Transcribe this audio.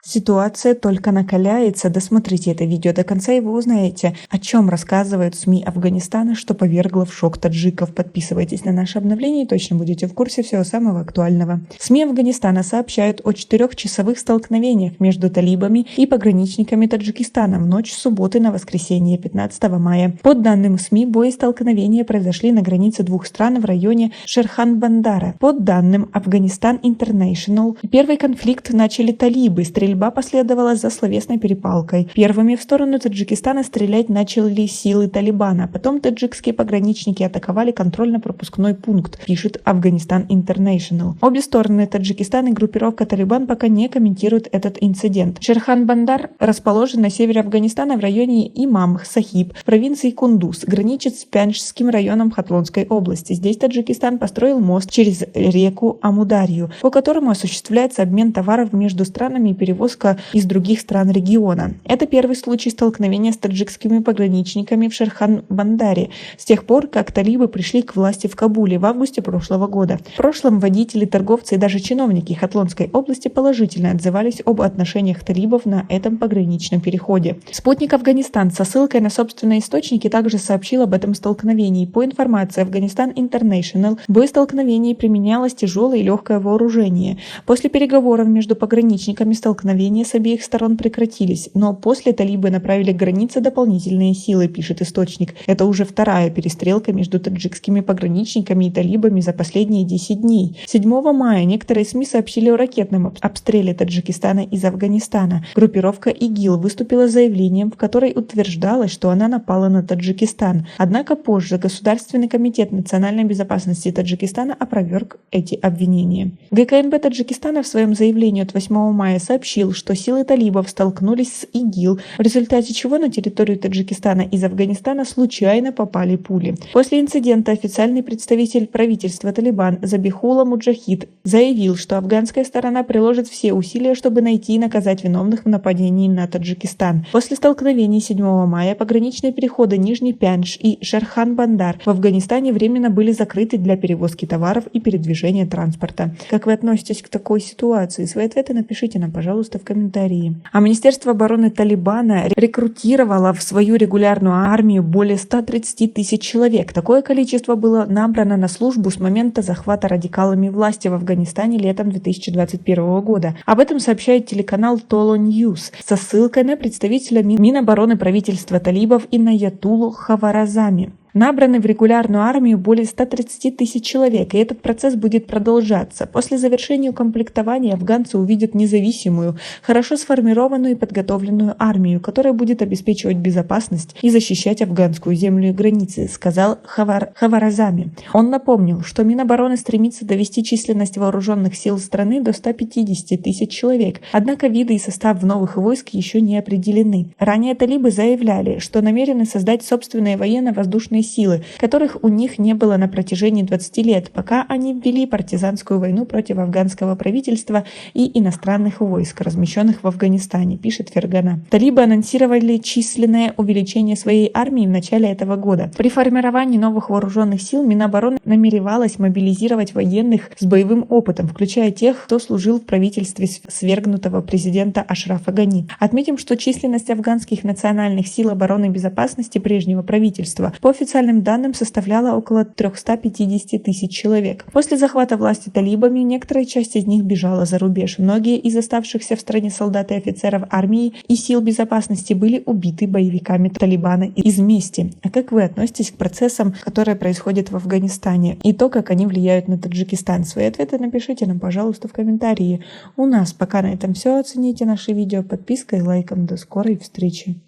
Ситуация только накаляется. Досмотрите это видео до конца, и вы узнаете, о чем рассказывают СМИ Афганистана, что повергло в шок таджиков. Подписывайтесь на наше обновление и точно будете в курсе всего самого актуального. СМИ Афганистана сообщают о 4-часовых столкновениях между талибами и пограничниками Таджикистана в ночь с субботы на воскресенье 15 мая. По данным СМИ, боестолкновения произошли на границе двух стран в районе Шерхан-Бандара. По данным Афганистан International, первый конфликт начали талибы. Стрельба последовала за словесной перепалкой. Первыми в сторону Таджикистана стрелять начали силы Талибана. Потом таджикские пограничники атаковали контрольно-пропускной пункт, пишет Афганистан International. Обе стороны, Таджикистан и группировка Талибан, пока не комментируют этот инцидент. Шерхан-Бандар расположен на севере Афганистана в районе Имам-Сахиб, провинции Кундуз, граничит с Пянджским районом Хатлонской области. Здесь Таджикистан построил мост через реку Амударью, по которому осуществляется обмен товаров между странами и перевозка из других стран региона. Это первый случай столкновения с таджикскими пограничниками в Шерхан-Бандаре с тех пор, как талибы пришли к власти в Кабуле в августе прошлого года. В прошлом водители, торговцы и даже чиновники Хатлонской области положительно отзывались об отношениях талибов на этом пограничном переходе. Спутник Афганистан со ссылкой на собственные источники также сообщил об этом столкновении. По информации Афганистан International, в боестолкновении применялось тяжелое и легкое вооружение. После переговоров между пограничниками столкновения с обеих сторон прекратились, но после талибы направили к границе дополнительные силы, пишет источник. Это уже вторая перестрелка между таджикскими пограничниками и талибами за последние 10 дней. 7 мая некоторые СМИ сообщили о ракетном обстреле Таджикистана из Афганистана. Группировка ИГИЛ выступила с заявлением, в которой утверждалось, что она напала на Таджикистан. Однако позже Государственный комитет национальной безопасности Таджикистана опроверг эти обвинения. ГКНБ Таджикистана в своем заявлении от 8 мая сообщил, что силы талибов столкнулись с ИГИЛ, в результате чего на территорию Таджикистана из Афганистана случайно попали пули. После инцидента официальный представитель правительства Талибан Забихулла Муджахид заявил, что афганская сторона приложит все усилия, чтобы найти и наказать виновных в нападении на Таджикистан. После столкновений 7 мая пограничные переходы Нижний Пяндж и Шерхан-Бандар в Афганистане временно были закрыты для перевозки товаров и передвижения транспорта. Как вы относитесь к такой ситуации? Свои ответы напишите нам, пожалуйста, в комментарии. А Министерство обороны Талибана рекрутировало в свою регулярную армию более 130 тысяч человек. Такое количество было набрано на службу с момента захвата радикалами власти в Афганистане летом 2021 года. Об этом сообщает телеканал Толо Ньюс со ссылкой на представителя Минобороны правительства талибов Инаятуллу Хаваразами. Набраны в регулярную армию более 130 тысяч человек, и этот процесс будет продолжаться. После завершения укомплектования афганцы увидят независимую, хорошо сформированную и подготовленную армию, которая будет обеспечивать безопасность и защищать афганскую землю и границы, сказал Хаваразами. Он напомнил, что Минобороны стремится довести численность вооруженных сил страны до 150 тысяч человек, однако виды и состав новых войск еще не определены. Ранее талибы заявляли, что намерены создать собственные военно-воздушные силы, которых у них не было на протяжении 20 лет, пока они ввели партизанскую войну против афганского правительства и иностранных войск, размещенных в Афганистане, пишет Фергана. Талибы анонсировали численное увеличение своей армии в начале этого года. При формировании новых вооруженных сил Минобороны намеревалась мобилизировать военных с боевым опытом, включая тех, кто служил в правительстве свергнутого президента Ашрафа Гани. Отметим, что численность афганских национальных сил обороны и безопасности прежнего правительства по официальным данным составляла около 350 тысяч человек. После захвата власти талибами некоторая часть из них бежала за рубеж. Многие из оставшихся в стране солдат и офицеров армии и сил безопасности были убиты боевиками Талибана из мести. А как вы относитесь к процессам, которые происходят в Афганистане, и то, как они влияют на Таджикистан? Свои ответы напишите нам, пожалуйста, в комментарии. У нас пока на этом все. Оцените наши видео подпиской и лайком. До скорой встречи.